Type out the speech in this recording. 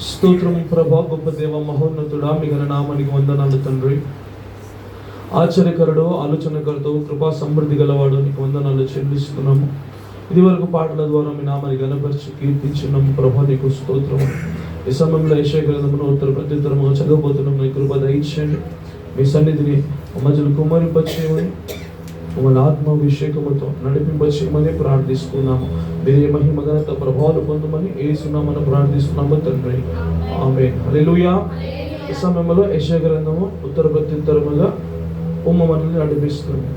స్తోత్రం ప్రభా, గొప్ప దేవ, మహోన్నతుడా, మీ ఘననామానికి వందనాలు తండ్రి. ఆశ్చర్యకరుడు, ఆలోచనకర్త, కృపా సమృద్ధి గలవాడు, నీకు వందనాలు చెల్లిస్తున్నాము. ఇది వరకు పాటల ద్వారా మీ నామాన్ని గణపరిచి కీర్తించున్నాము ప్రభా, నీకు స్తోత్రము. ఈ సమయంలో యెషయా గ్రంథమును ఉత్తర ప్రత్యుత్తరముగా చదవబోతున్నాము. మీ కృప దయచేయండి. మీ సన్నిధిని మధ్యలో కుమ్మరింపచేయమని, మమ్మల్ని ఆత్మాభిషేకముతో నడిపింపచేయమని ప్రార్థిస్తున్నాము. మీరే మహిమ ఘనత ప్రభావాలు పొందమని యేసు నామమున ప్రార్థిస్తున్నాము తండ్రి, ఆమేన్. హల్లెలూయా. ఈ సమయంలో యెషయా గ్రంథము ఉత్తర ప్రత్యుత్తరముగా మనల్ని నడిపిస్తుంది.